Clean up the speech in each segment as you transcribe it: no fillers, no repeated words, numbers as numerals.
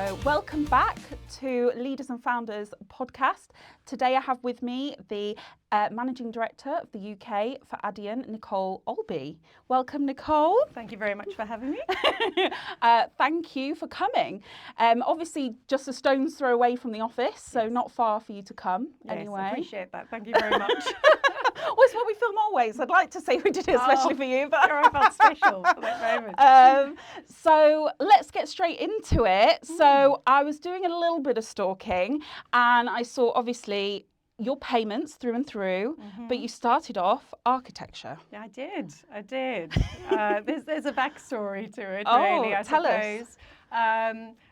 So welcome back to Leaders and Founders podcast. Today I have with me the Managing Director of the UK for Adyen, Nicole Olbe. Welcome, Nicole. Thank you very much for having me. Thank you for coming. Obviously just a stone's throw away from the office, so Yes. not far for you to come Yes, anyway. I appreciate that. Thank you very much. Well, it's what we film always. I'd like to say we did it especially for you, but I felt special for that moment. So let's get straight into it. So I was doing a little bit of stalking and I saw obviously your payments through and through, but you started off architecture. Yeah, I did. There's a backstory to it, Oh, really, I tell us. suppose.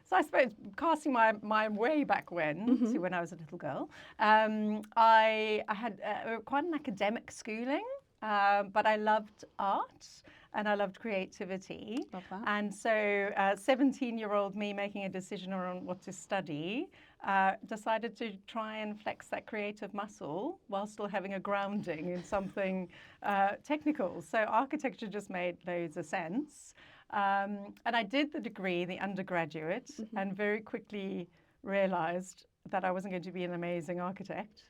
So I suppose casting my way back to when I was a little girl, I had quite an academic schooling, but I loved art and I loved creativity. Love that. And so 17-year-old me making a decision around what to study, decided to try and flex that creative muscle while still having a grounding in something technical. So architecture just made loads of sense. And I did the degree, the undergraduate, and very quickly realized that I wasn't going to be an amazing architect.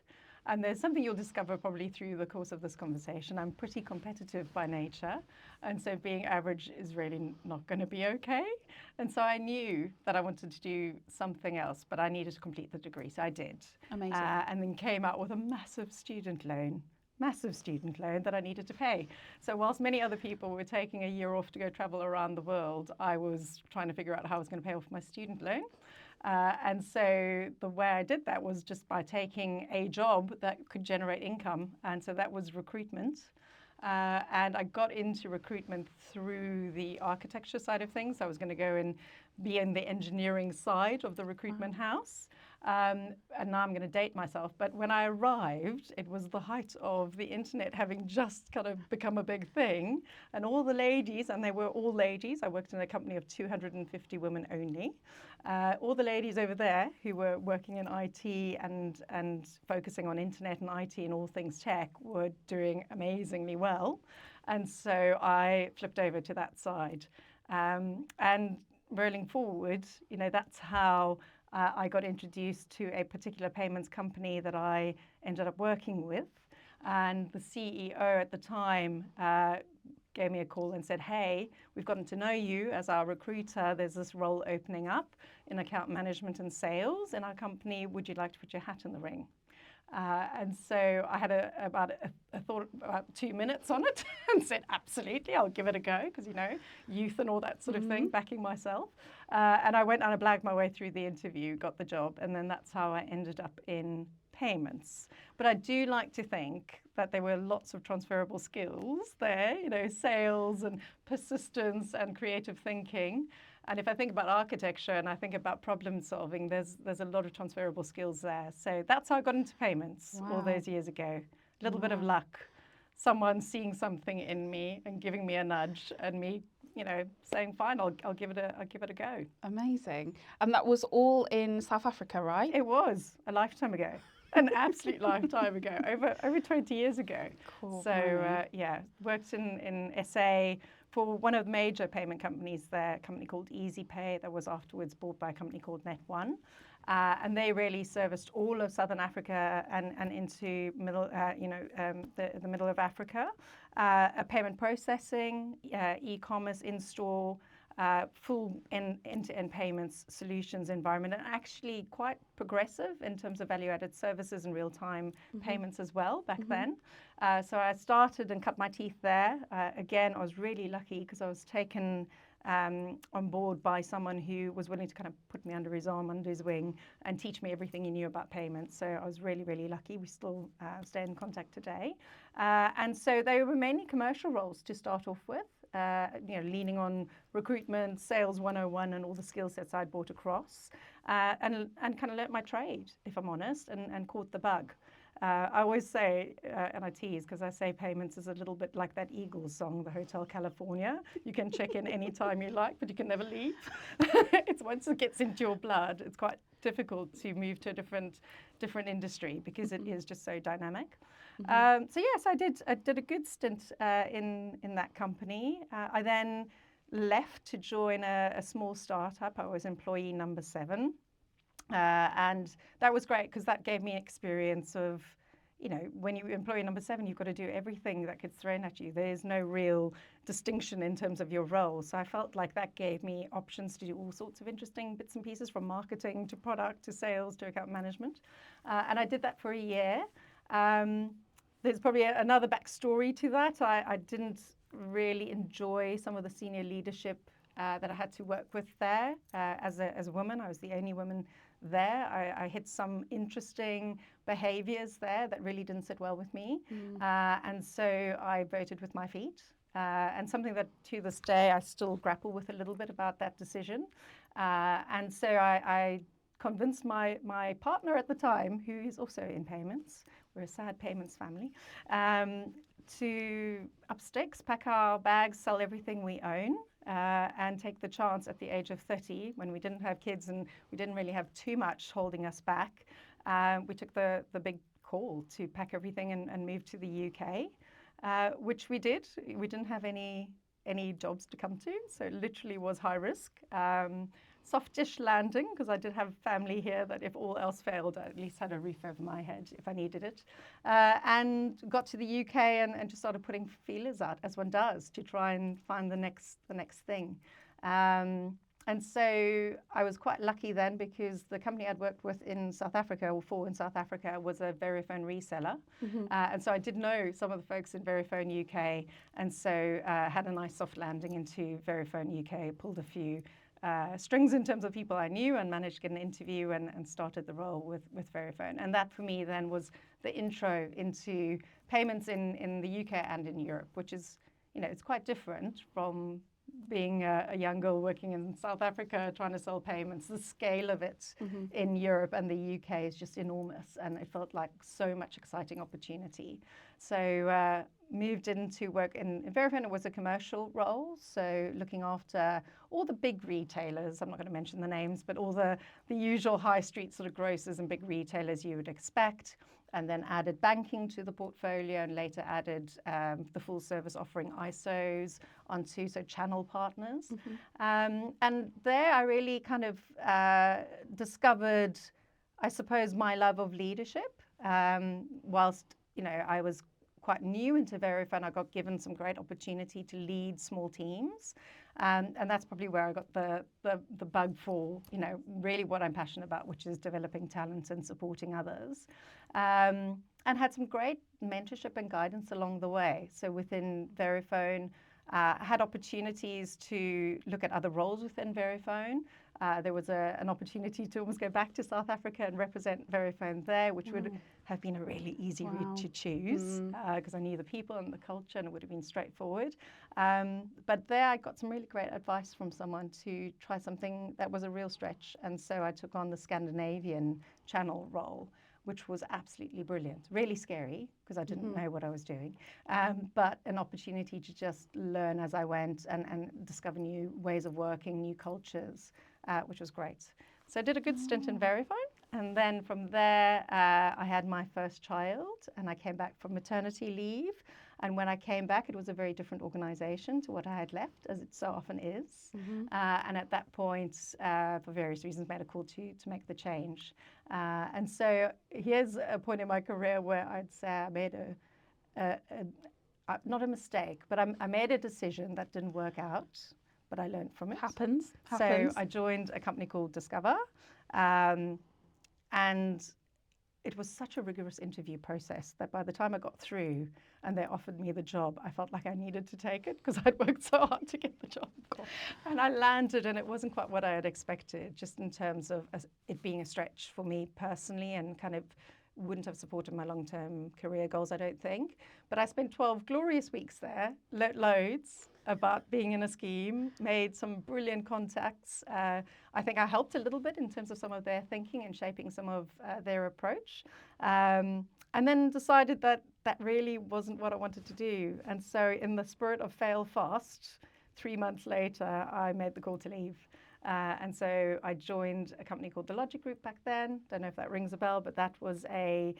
And there's something you'll discover probably through the course of this conversation. I'm pretty competitive by nature. And so being average is really not going to be okay. And so I knew that I wanted to do something else, but I needed to complete the degree. So I did. Amazing. And then came out with a massive student loan that I needed to pay. So whilst many other people were taking a year off to go travel around the world, I was trying to figure out how I was going to pay off my student loan. And so the way I did that was just by taking a job that could generate income. And so that was recruitment. And I got into recruitment through the architecture side of things. I was going to go and be in the engineering side of the recruitment house. And now I'm going to date myself. But when I arrived, it was the height of the internet having just kind of become a big thing. And all the ladies, and they were all ladies, I worked in a company of 250 women only. All the ladies over there who were working in IT and focusing on internet and IT and all things tech were doing amazingly well. And so I flipped over to that side. And rolling forward, that's how I got introduced to a particular payments company that I ended up working with. And the CEO at the time gave me a call and said, hey, we've gotten to know you as our recruiter. There's this role opening up in account management and sales in our company. Would you like to put your hat in the ring? And so I had about 2 minutes on it and said, absolutely, I'll give it a go because, youth and all that sort of thing, backing myself. And I went and I blagged my way through the interview, got the job, and then that's how I ended up in payments. But I do like to think that there were lots of transferable skills there, sales and persistence and creative thinking. And if I think about architecture and I think about problem solving, there's a lot of transferable skills there. So that's how I got into payments all those years ago. A little bit of luck, someone seeing something in me and giving me a nudge, and me, saying, fine, I'll give it a go. Amazing. And that was all in South Africa, right? It was a lifetime ago. An absolute lifetime ago, over 20 years ago. Cool. So worked in SA for one of the major payment companies there, a company called EasyPay that was afterwards bought by a company called Net1. And they really serviced all of Southern Africa and into the middle of Africa. Payment processing, e-commerce, in-store, full end-to-end payments solutions environment, and actually quite progressive in terms of value-added services and real-time payments as well back then. So I started and cut my teeth there. Again, I was really lucky because I was taken on board by someone who was willing to kind of put me under his arm, under his wing, and teach me everything he knew about payments. So I was really, really lucky. We still stay in contact today. And so they were mainly commercial roles to start off with. Leaning on recruitment, sales 101, and all the skill sets I'd brought across, and kind of learnt my trade, if I'm honest, and caught the bug. I always say, and I tease, because I say payments is a little bit like that Eagles song, the Hotel California. You can check in any time you like, but you can never leave. It's once it gets into your blood, it's quite difficult to move to a different industry because it is just so dynamic. So yes, I did a good stint in that company. I then left to join a small startup. I was employee number 7. And that was great because that gave me experience of, when you employee number 7, you've got to do everything that gets thrown at you. There's no real distinction in terms of your role. So I felt like that gave me options to do all sorts of interesting bits and pieces, from marketing to product to sales to account management. And I did that for a year. There's probably another backstory to that. I didn't really enjoy some of the senior leadership that I had to work with there. As a woman, I was the only woman there. I hit some interesting behaviors there that really didn't sit well with me. And so I voted with my feet. And something that to this day I still grapple with a little bit about that decision. And so I convinced my partner at the time, who is also in payments, we're a sad payments family, to up sticks, pack our bags, sell everything we own, and take the chance at the age of 30, when we didn't have kids and we didn't really have too much holding us back. We took the big call to pack everything and move to the UK, which we did. We didn't have any jobs to come to, so it literally was high risk. Softish landing, because I did have family here that if all else failed, I at least had a roof over my head if I needed it. And got to the UK and just started putting feelers out, as one does, to try and find the next thing. And so I was quite lucky then, because the company I'd worked with in South Africa, or for in South Africa, was a Verifone reseller. And so I did know some of the folks in Verifone UK, and so had a nice soft landing into Verifone UK, pulled a few strings in terms of people I knew, and managed to get an interview and started the role with Verifone. And that for me then was the intro into payments in the UK and in Europe, which is, it's quite different from being a young girl working in South Africa trying to sell payments. The scale of it in Europe and the UK is just enormous, and it felt like so much exciting opportunity. So moved into work in Verifone. It was a commercial role, so looking after all the big retailers. I'm not going to mention the names, but all the usual high street sort of grocers and big retailers you would expect. And then added banking to the portfolio, and later added the full service offering ISOs onto, so channel partners. And there I really kind of discovered, I suppose, my love of leadership. Whilst, I was quite new into Verifone, I got given some great opportunity to lead small teams. And that's probably where I got the bug for, really what I'm passionate about, which is developing talent and supporting others. And had some great mentorship and guidance along the way. So within Verifone, had opportunities to look at other roles within Verifone. There was an opportunity to almost go back to South Africa and represent Verifone there, which would have been a really easy route to choose, because I knew the people and the culture, and it would have been straightforward. But there I got some really great advice from someone to try something that was a real stretch. And so I took on the Scandinavian channel role, which was absolutely brilliant. Really scary, because I didn't know what I was doing. But an opportunity to just learn as I went and discover new ways of working, new cultures, which was great. So I did a good stint in Verifone. And then from there, I had my first child, and I came back from maternity leave. And when I came back, it was a very different organization to what I had left, as it so often is. And at that point, for various reasons, made a call to make the change. And so here's a point in my career where I'd say I made not a mistake, but I made a decision that didn't work out, but I learned from it. Happens. So I joined a company called Discover, and it was such a rigorous interview process that by the time I got through and they offered me the job, I felt like I needed to take it, because I'd worked so hard to get the job. And I landed, and it wasn't quite what I had expected, just in terms of it being a stretch for me personally, and kind of wouldn't have supported my long-term career goals, I don't think. But I spent 12 glorious weeks there, learnt loads about being in a scheme, made some brilliant contacts. I think I helped a little bit in terms of some of their thinking and shaping some of their approach. And then decided that that really wasn't what I wanted to do. And so in the spirit of fail fast, 3 months later, I made the call to leave. And so I joined a company called The Logic Group back then. Don't know if that rings a bell, but that was a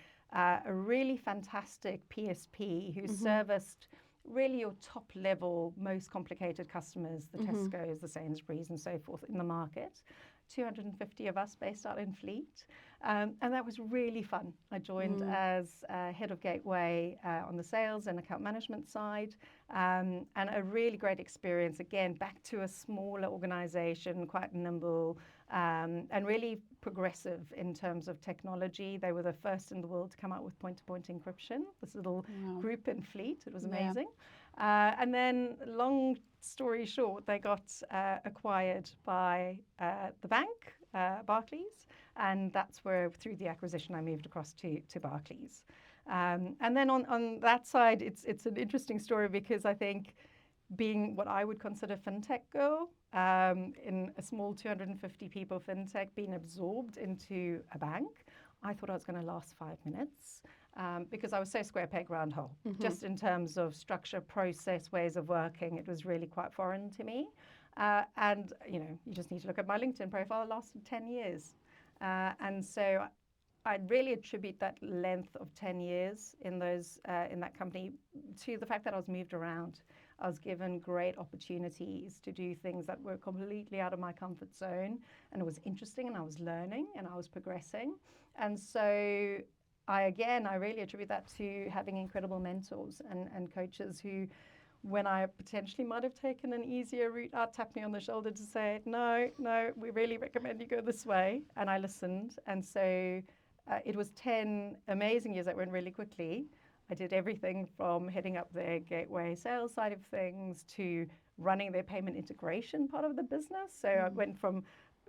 really fantastic PSP who serviced really your top level, most complicated customers, the Tesco's, the Sainsbury's and so forth in the market. 250 of us based out in Fleet. And that was really fun. I joined as head of Gateway on the sales and account management side. And a really great experience, again, back to a smaller organization, quite nimble, and really progressive in terms of technology. They were the first in the world to come out with point-to-point encryption, this little group in Fleet. It was amazing. And then, long story short, they got acquired by the bank, Barclays, and that's where, through the acquisition, I moved across to Barclays. And then on that side, it's an interesting story because I think being what I would consider fintech girl, in a small 250 people fintech, being absorbed into a bank, I thought I was going to last 5 minutes. Because I was so square peg round hole, just in terms of structure, process, ways of working. It was really quite foreign to me. And, you know, you just need to look at my LinkedIn profile. It lasted 10 years. And so I really attribute that length of 10 years in that company to the fact that I was moved around. I was given great opportunities to do things that were completely out of my comfort zone. And it was interesting, and I was learning, and I was progressing. And so I really attribute that to having incredible mentors and coaches who, when I potentially might have taken an easier route out, tapped me on the shoulder to say, no, we really recommend you go this way. And I listened. And so it was 10 amazing years that went really quickly. I did everything from heading up their Gateway sales side of things to running their payment integration part of the business. So I went from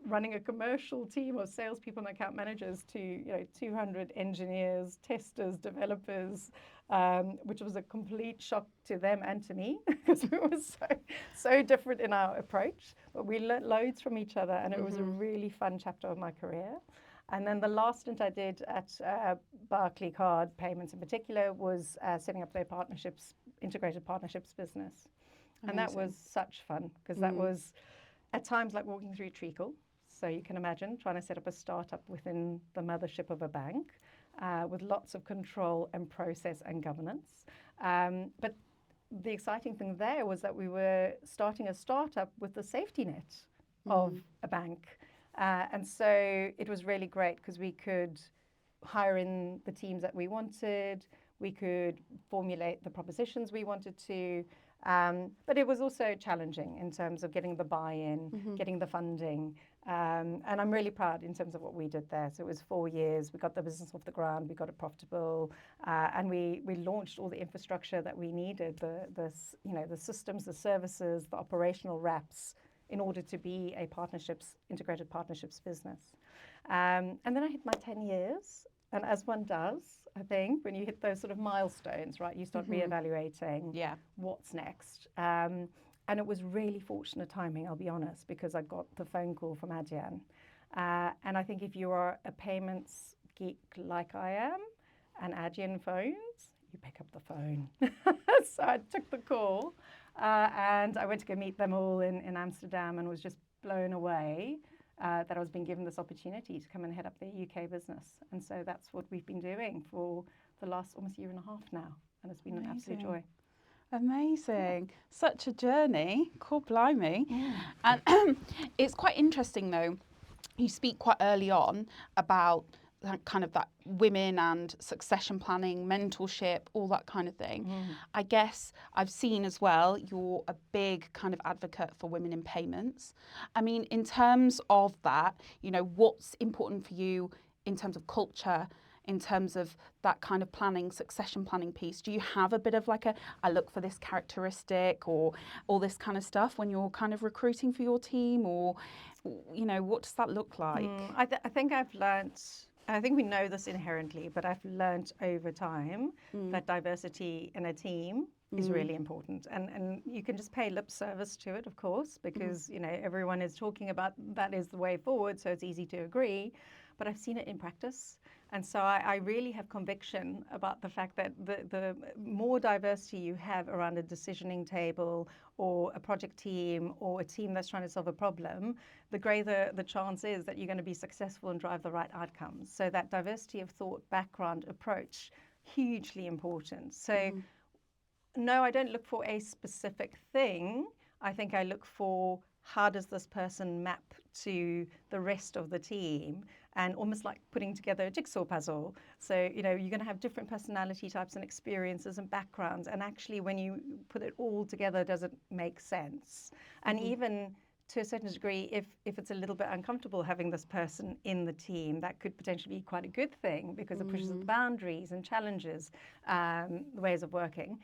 running a commercial team of salespeople and account managers to 200 engineers, testers, developers, which was a complete shock to them and to me because we were so different in our approach. But we learned loads from each other, and it was a really fun chapter of my career. And then the last stint I did at Barclaycard Payments in particular was setting up their integrated partnerships business. Amazing. And that was such fun because that was at times like walking through treacle. So you can imagine trying to set up a startup within the mothership of a bank with lots of control and process and governance. But the exciting thing there was that we were starting a startup with the safety net of a bank. And so it was really great because we could hire in the teams that we wanted. We could formulate the propositions we wanted to. But it was also challenging in terms of getting the buy-in, getting the funding. And I'm really proud in terms of what we did there. So it was 4 years. We got the business off the ground. We got it profitable. And we launched all the infrastructure that we needed, the systems, the services, the operational wraps, in order to be a integrated partnerships business. And then I hit my 10 years. And as one does, I think, when you hit those sort of milestones, right, you start reevaluating what's next. And it was really fortunate timing, I'll be honest, because I got the phone call from Adyen. And I think if you are a payments geek like I am, and Adyen phones, you pick up the phone. So I took the call. And I went to go meet them all in Amsterdam and was just blown away that I was being given this opportunity to come and head up their UK business. And so that's what we've been doing for the last almost year and a half now. And it's been an absolute joy. Amazing. Such a journey. Cool, blimey. And it's quite interesting, though. You speak quite early on about kind of that women and succession planning, mentorship, all that kind of thing. I guess I've seen as well, you're a big kind of advocate for women in payments. I mean, in terms of that, what's important for you in terms of culture, in terms of that kind of planning, succession planning piece? Do you have a bit of like I look for this characteristic or all this kind of stuff when you're kind of recruiting for your team, or, what does that look like? I think I've learnt, I think we know this inherently, but I've learnt over time that diversity in a team is really important. And you can just pay lip service to it, of course, because, everyone is talking about that is the way forward, so it's easy to agree. But I've seen it in practice. And so I really have conviction about the fact that the more diversity you have around a decisioning table or a project team or a team that's trying to solve a problem, the greater the chance is that you're going to be successful and drive the right outcomes. So that diversity of thought, background, approach, hugely important. So No, I don't look for a specific thing. I think I look for how does this person map to the rest of the team, and almost like putting together a jigsaw puzzle. So, you're going to have different personality types and experiences and backgrounds. And actually, when you put it all together, does it make sense? And even to a certain degree, if it's a little bit uncomfortable having this person in the team, that could potentially be quite a good thing because it pushes the boundaries and challenges the ways of working.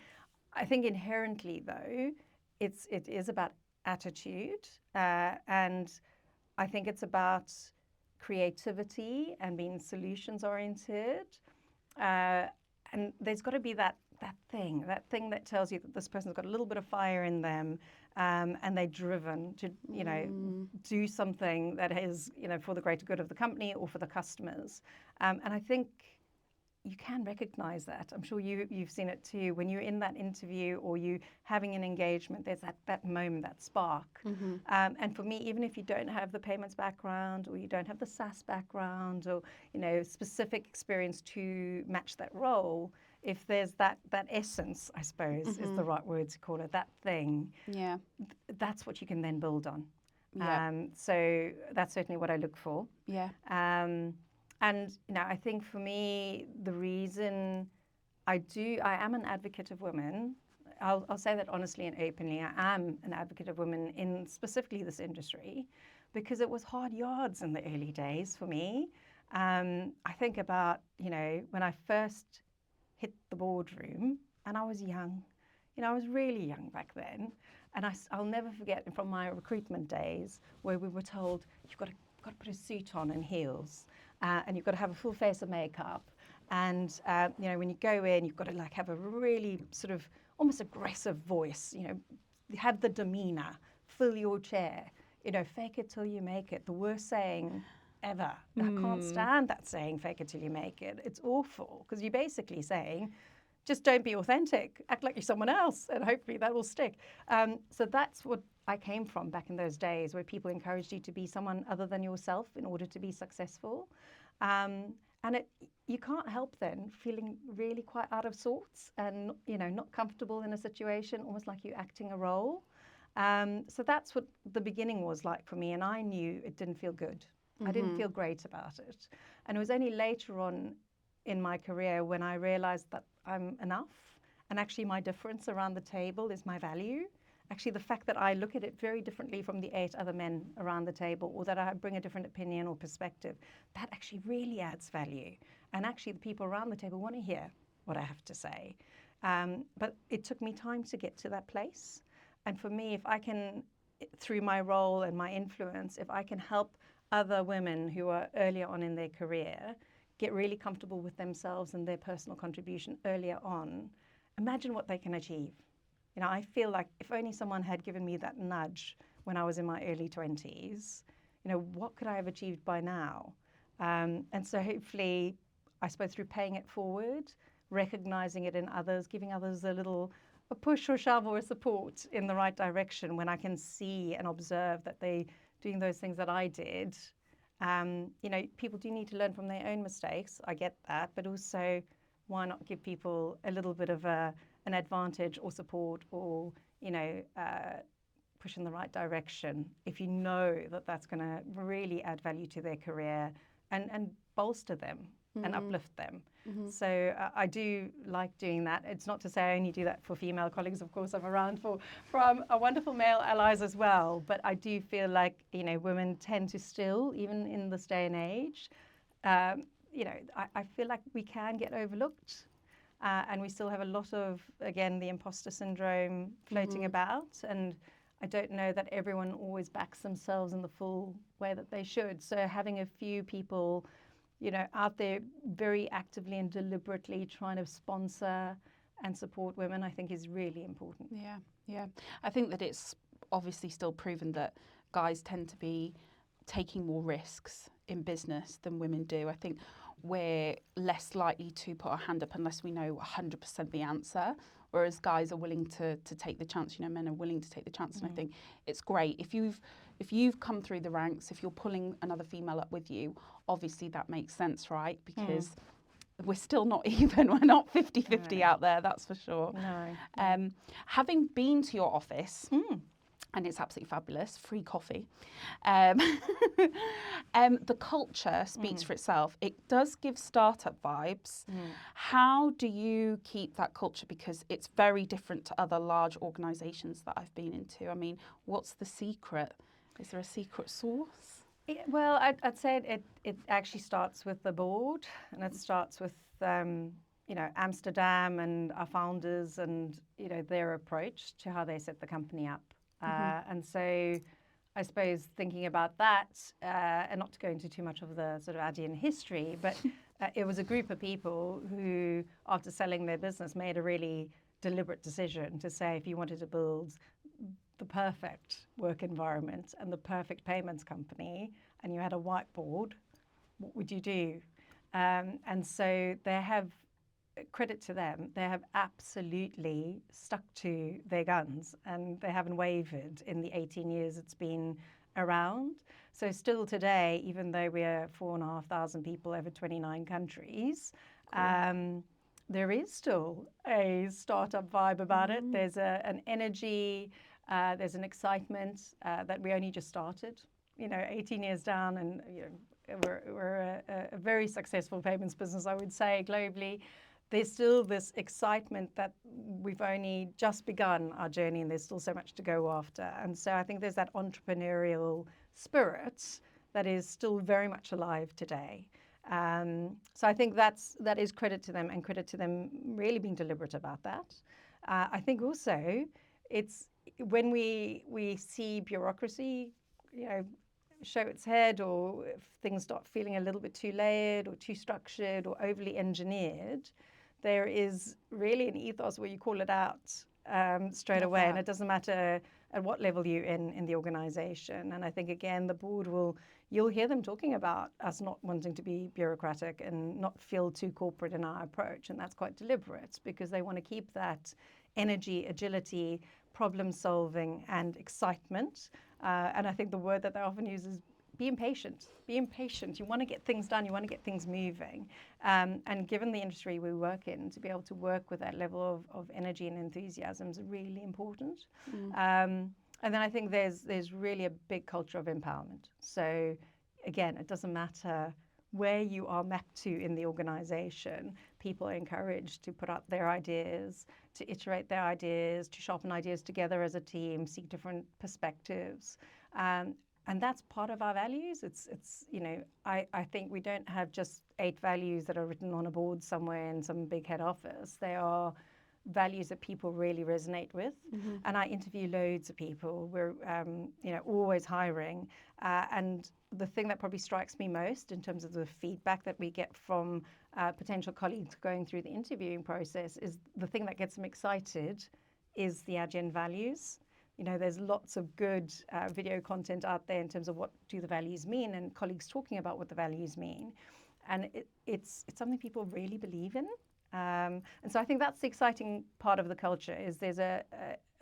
I think inherently, though, it is about attitude, and I think it's about creativity and being solutions oriented. And there's got to be that thing that tells you that this person's got a little bit of fire in them, and they're driven to do something that is for the greater good of the company or for the customers. And I think you can recognize that. I'm sure you've seen it too. When you're in that interview or you having an engagement, there's that moment, that spark. And for me, even if you don't have the payments background or you don't have the SaaS background or specific experience to match that role, if there's that essence, I suppose is the right word to call it, that thing, that's what you can then build on. So that's certainly what I look for. And I think for me, the reason I am an advocate of women. I'll say that honestly and openly. I am an advocate of women in specifically this industry because it was hard yards in the early days for me. I think about, when I first hit the boardroom and I was young. I was really young back then. And I'll never forget from my recruitment days where we were told, you've got to put a suit on and heels. And you've got to have a full face of makeup. And, when you go in, you've got to have a really sort of almost aggressive voice, have the demeanor, fill your chair, fake it till you make it. The worst saying ever. I can't stand that saying, fake it till you make it. It's awful because you're basically saying, just don't be authentic, act like you're someone else, and hopefully that will stick. So that's what I came from back in those days where people encouraged you to be someone other than yourself in order to be successful. And you can't help then feeling really quite out of sorts and, not comfortable in a situation, almost like you're acting a role. So that's what the beginning was like for me. And I knew it didn't feel good. I didn't feel great about it. And it was only later on in my career when I realized that I'm enough. And actually my difference around the table is my value. Actually, the fact that I look at it very differently from the 8 other men around the table, or that I bring a different opinion or perspective, that actually really adds value. And actually, the people around the table want to hear what I have to say. But it took me time to get to that place. And for me, if I can, through my role and my influence, if I can help other women who are earlier on in their career get really comfortable with themselves and their personal contribution earlier on, imagine what they can achieve. I feel like if only someone had given me that nudge when I was in my early 20s, what could I have achieved by now? And so hopefully, I suppose through paying it forward, recognizing it in others, giving others a push or shove or a support in the right direction when I can see and observe that they're doing those things that I did. People do need to learn from their own mistakes. I get that. But also, why not give people a little bit of an advantage or support or, push in the right direction if you know that that's going to really add value to their career and bolster them and uplift them. So I do like doing that. It's not to say I only do that for female colleagues. Of course, I'm around for wonderful male allies as well. But I do feel like, women tend to still, even in this day and age, I feel like we can get overlooked. And we still have a lot of, again, the imposter syndrome floating about. And I don't know that everyone always backs themselves in the full way that they should. So having a few people, out there very actively and deliberately trying to sponsor and support women, I think is really important. Yeah. I think that it's obviously still proven that guys tend to be taking more risks in business than women do. I think we're less likely to put our hand up unless we know 100% the answer, whereas guys are willing to take the chance. Men are willing to take the chance, and I think it's great. If you've come through the ranks, if you're pulling another female up with you, obviously that makes sense, right? Because we're still not even. We're not 50-50 No. out there, that's for sure. No. Having been to your office, and it's absolutely fabulous, free coffee. The culture speaks for itself. It does give startup vibes. How do you keep that culture? Because it's very different to other large organisations that I've been into. I mean, what's the secret? Is there a secret sauce? Well, I'd say it actually starts with the board, and it starts with Amsterdam and our founders and their approach to how they set the company up. And so I suppose thinking about that, and not to go into too much of the sort of Adyen history, but it was a group of people who, after selling their business, made a really deliberate decision to say, if you wanted to build the perfect work environment and the perfect payments company, and you had a whiteboard, what would you do? And so they have, credit to them, they have absolutely stuck to their guns, and they haven't wavered in the 18 years it's been around. So still today, even though we're 4,500 people over 29 countries, there is still a startup vibe about it. There's an energy, there's an excitement that we only just started, 18 years down, and we're a very successful payments business, I would say, globally. There's still this excitement that we've only just begun our journey, and there's still so much to go after. And so I think there's that entrepreneurial spirit that is still very much alive today. So I think that is credit to them, and credit to them really being deliberate about that. I think also it's when we see bureaucracy, show its head, or if things start feeling a little bit too layered or too structured or overly engineered, there is really an ethos where you call it out straight away, and it doesn't matter at what level you're in the organization. And I think, again, the board you'll hear them talking about us not wanting to be bureaucratic and not feel too corporate in our approach, and that's quite deliberate because they want to keep that energy, agility, problem solving, and excitement. And I think the word that they often use is be impatient. Be impatient. You want to get things done. You want to get things moving. And given the industry we work in, to be able to work with that level of energy and enthusiasm is really important. And then I think there's really a big culture of empowerment. So again, it doesn't matter where you are mapped to in the organization. People are encouraged to put out their ideas, to iterate their ideas, to sharpen ideas together as a team, seek different perspectives. And that's part of our values. I think we don't have just 8 values that are written on a board somewhere in some big head office. They are values that people really resonate with. And I interview loads of people. We're always hiring. And the thing that probably strikes me most in terms of the feedback that we get from potential colleagues going through the interviewing process is the thing that gets them excited is the Adyen values. There's lots of good video content out there in terms of what do the values mean, and colleagues talking about what the values mean. And it's something people really believe in. And so I think that's the exciting part of the culture, is there's a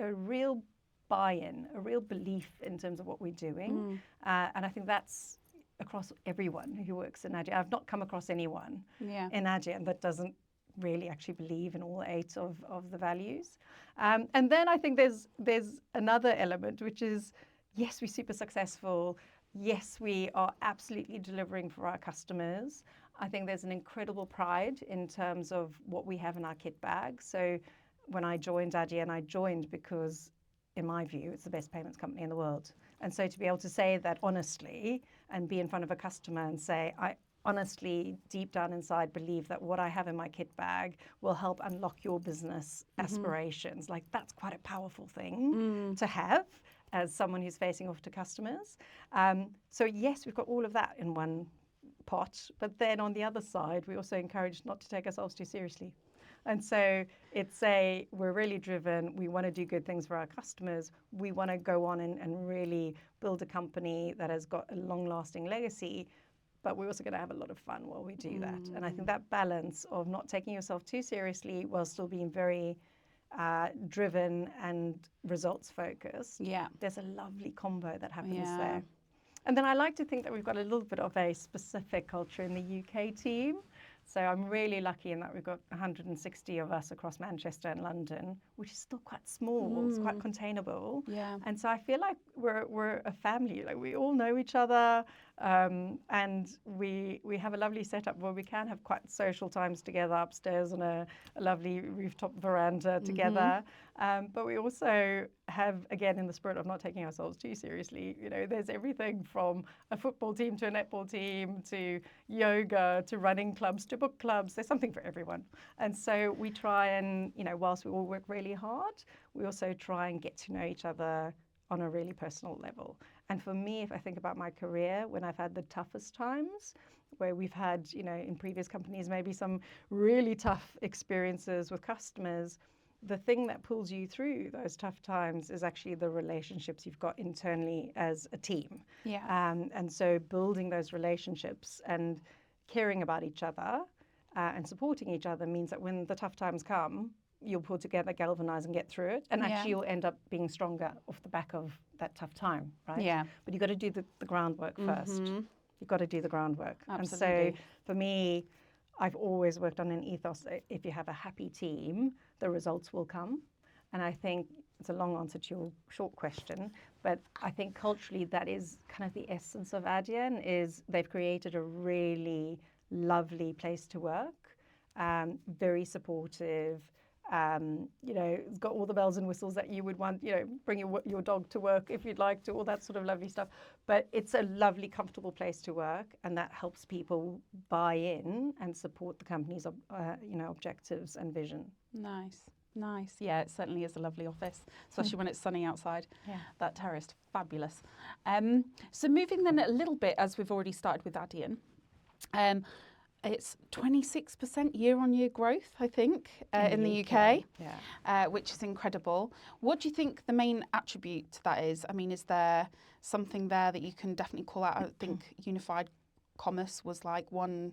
real buy-in, a real belief in terms of what we're doing. And I think that's across everyone who works in Adyen. I've not come across anyone in Adyen that doesn't really actually believe in all 8 of the values. And then I think there's another element, which is, yes, we're super successful. Yes, we are absolutely delivering for our customers. I think there's an incredible pride in terms of what we have in our kit bag. So when I joined Adyen, I joined because, in my view, it's the best payments company in the world. And so to be able to say that honestly and be in front of a customer and say, I honestly, deep down inside, believe that what I have in my kit bag will help unlock your business aspirations. Like, that's quite a powerful thing to have as someone who's facing off to customers. So yes, we've got all of that in one pot, but then on the other side, we also encourage not to take ourselves too seriously. And so we're really driven. We want to do good things for our customers. We want to go on and really build a company that has got a long-lasting legacy, but we're also going to have a lot of fun while we do that. And I think that balance of not taking yourself too seriously while still being very driven and results focused. There's a lovely combo that happens there. And then I like to think that we've got a little bit of a specific culture in the UK team. So I'm really lucky in that we've got 160 of us across Manchester and London, which is still quite small. It's quite containable. Yeah. And so I feel like we're a family. Like we all know each other, and we have a lovely setup where we can have quite social times together upstairs on a lovely rooftop veranda together. But we also have, again, in the spirit of not taking ourselves too seriously, there's everything from a football team to a netball team to yoga to running clubs to book clubs. There's something for everyone. And so we try and, whilst we all work really hard, we also try and get to know each other on a really personal level. And for me, if I think about my career, when I've had the toughest times, where we've had, in previous companies, maybe some really tough experiences with customers, the thing that pulls you through those tough times is actually the relationships you've got internally as a team. Yeah. And so building those relationships and caring about each other and supporting each other means that when the tough times come, you'll pull together, galvanize, and get through it. And actually, you'll end up being stronger off the back of that tough time, right? Yeah. But you've got to do the groundwork first. You've got to do the groundwork. Absolutely. And so for me, I've always worked on an ethos that if you have a happy team, the results will come. And I think it's a long answer to your short question, but I think culturally that is kind of the essence of Adyen, is they've created a really lovely place to work, very supportive. It's got all the bells and whistles that you would want, bring your dog to work if you'd like to, all that sort of lovely stuff. But it's a lovely, comfortable place to work, and that helps people buy in and support the company's, objectives and vision. Nice. Yeah, it certainly is a lovely office, especially when it's sunny outside. Yeah. That terrace, fabulous. So moving then a little bit, as we've already started with Adyen. It's 26% year-on-year growth, I think, in the UK, which is incredible. What do you think the main attribute to that is? I mean, is there something there that you can definitely call out? I think unified commerce was like one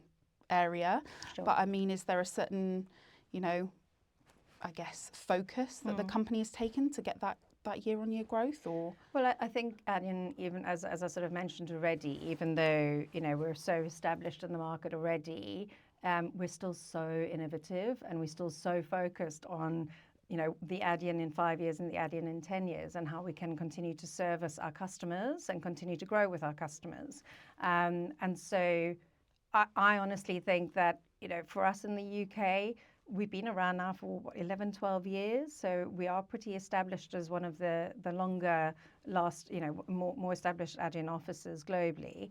area, but I mean, is there a certain, I guess, focus that the company has taken to get that year-on-year growth? Or well, I think Adyen, even as I sort of mentioned already, even though we're so established in the market already, we're still so innovative, and we're still so focused on the Adyen in 5 years and the Adyen in 10 years, and how we can continue to service our customers and continue to grow with our customers. And so I honestly think that for us in the UK, we've been around now for 11, 12 years, so we are pretty established as one of the longer last, more established Adyen offices globally.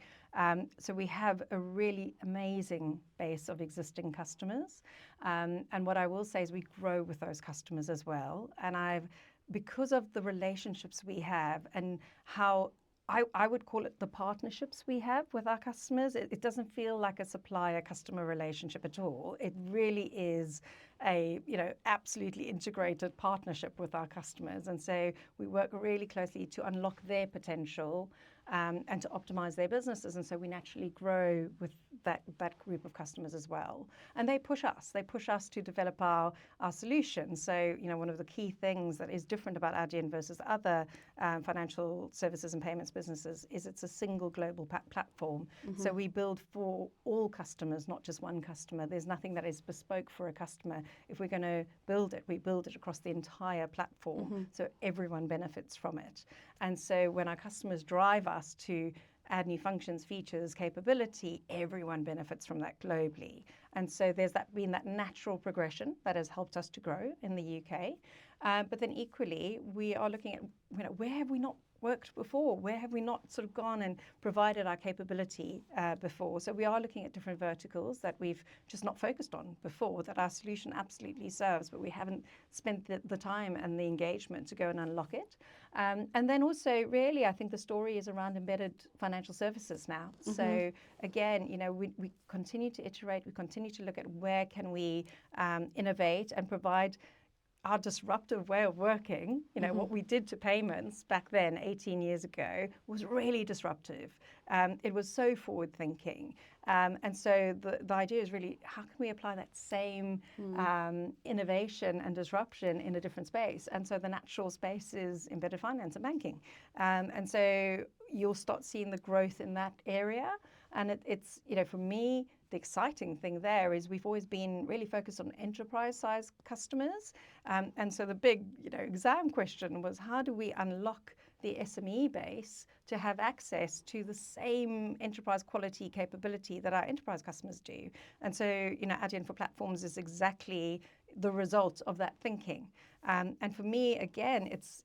So we have a really amazing base of existing customers. And what I will say is we grow with those customers as well. And because of the relationships we have and how I would call it the partnerships we have with our customers. It doesn't feel like a supplier-customer relationship at all. It really is a absolutely integrated partnership with our customers. And so we work really closely to unlock their potential and to optimize their businesses. And so we naturally grow with that group of customers as well. And they push us to develop our solutions. So, one of the key things that is different about Adyen versus other financial services and payments businesses is it's a single global platform. So we build for all customers, not just one customer. There's nothing that is bespoke for a customer. If we're going to build it, we build it across the entire platform. So everyone benefits from it. And so when our customers drive us to add new functions, features, capability, everyone benefits from that globally. And so there's been that natural progression that has helped us to grow in the UK. But then equally, we are looking at where have we not worked before? Where have we not sort of gone and provided our capability before? So we are looking at different verticals that we've just not focused on before, that our solution absolutely serves, but we haven't spent the time and the engagement to go and unlock it. And then also, really, I think the story is around embedded financial services now. So again, we continue to iterate, we continue to look at where can we innovate and provide our disruptive way of working. What we did to payments back then, 18 years ago, was really disruptive. It was so forward-thinking. And so the idea is really, how can we apply that same innovation and disruption in a different space? And so the natural space is embedded finance and banking. And so you'll start seeing the growth in that area. And it's for me, the exciting thing there is we've always been really focused on enterprise-sized customers. And so the big, exam question was, how do we unlock the SME base to have access to the same enterprise quality capability that our enterprise customers do? And so, Adyen for Platforms is exactly the result of that thinking. And for me, again, it's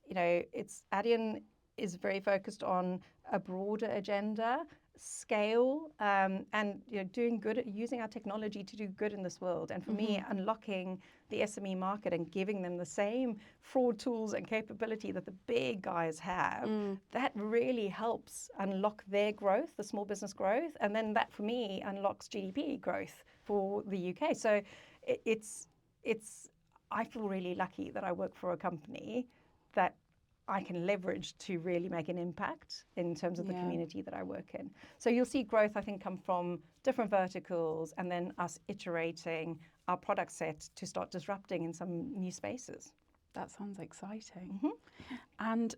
Adyen is very focused on a broader agenda, scale, and doing good, using our technology to do good in this world. And for me, unlocking the SME market and giving them the same fraud tools and capability that the big guys have, that really helps unlock their growth, the small business growth, and then that for me unlocks GDP growth for the UK. So I feel really lucky that I work for a company that I can leverage to really make an impact in terms of the community that I work in. So you'll see growth, I think, come from different verticals and then us iterating our product set to start disrupting in some new spaces. That sounds exciting. And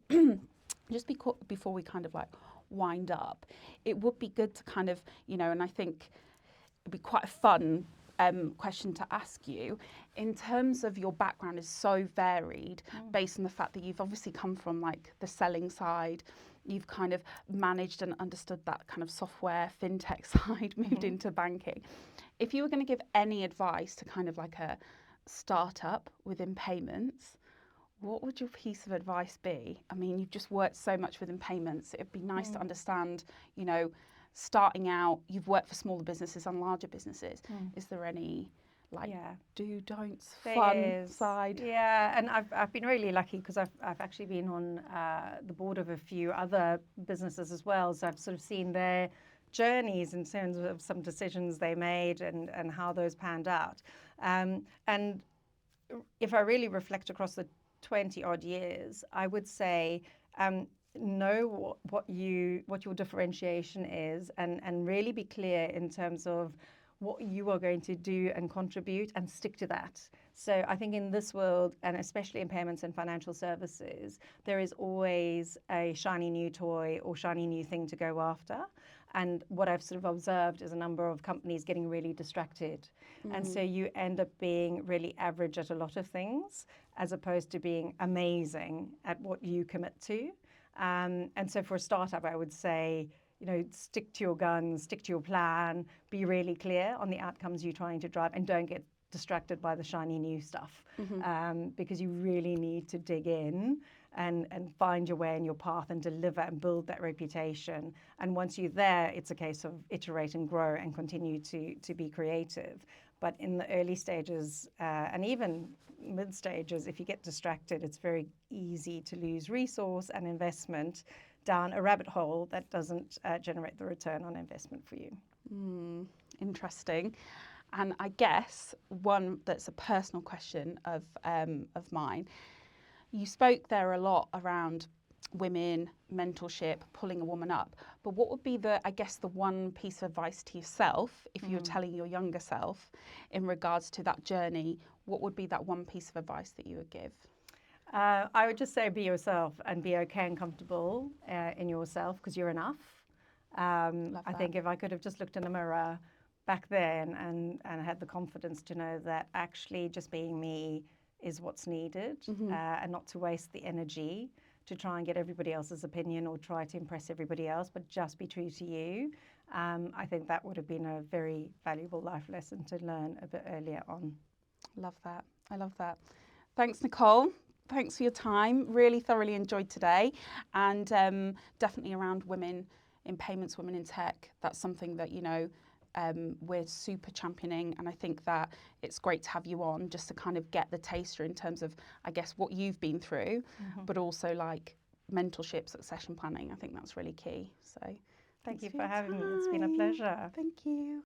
just before we kind of like wind up, it would be good to kind of, and I think it'd be quite a fun question to ask you, in terms of your background is so varied, based on the fact that you've obviously come from like the selling side, you've kind of managed and understood that kind of software fintech side, moved into banking. If you were going to give any advice to kind of like a startup within payments, what would your piece of advice be? I mean, you've just worked so much within payments. It'd be nice to understand, starting out, you've worked for smaller businesses and larger businesses. Is there any do-don'ts, fun side? Yeah, and I've been really lucky because I've actually been on the board of a few other businesses as well. So I've sort of seen their journeys in terms of some decisions they made and how those panned out. And if I really reflect across the 20 odd years, I would say know what your differentiation is and really be clear in terms of what you are going to do and contribute and stick to that. So I think in this world, and especially in payments and financial services, there is always a shiny new toy or shiny new thing to go after. And what I've sort of observed is a number of companies getting really distracted. And so you end up being really average at a lot of things as opposed to being amazing at what you commit to. And so for a startup, I would say, stick to your guns, stick to your plan, be really clear on the outcomes you're trying to drive, and don't get distracted by the shiny new stuff, because you really need to dig in and find your way in your path and deliver and build that reputation. And once you're there, it's a case of iterate and grow and continue to be creative. But in the early stages and even mid stages, if you get distracted, it's very easy to lose resource and investment down a rabbit hole that doesn't generate the return on investment for you. Interesting. And I guess one that's a personal question of mine. You spoke there a lot around women, mentorship, pulling a woman up. But what would be the one piece of advice to yourself, if you were telling your younger self in regards to that journey, what would be that one piece of advice that you would give? I would just say be yourself and be okay and comfortable in yourself, because you're enough. I think if I could have just looked in the mirror back then and had the confidence to know that actually just being me is what's needed, and not to waste the energy to try and get everybody else's opinion or try to impress everybody else, but just be true to you. I think that would have been a very valuable life lesson to learn a bit earlier on. Love that. I love that. Thanks, Nicole. Thanks for your time. Really thoroughly enjoyed today. And definitely around women in payments, women in tech. That's something that, we're super championing. And I think that it's great to have you on just to kind of get the taster in terms of, I guess, what you've been through, but also like mentorship, succession planning. I think that's really key. So thank you for having me. It's been a pleasure. Thank you.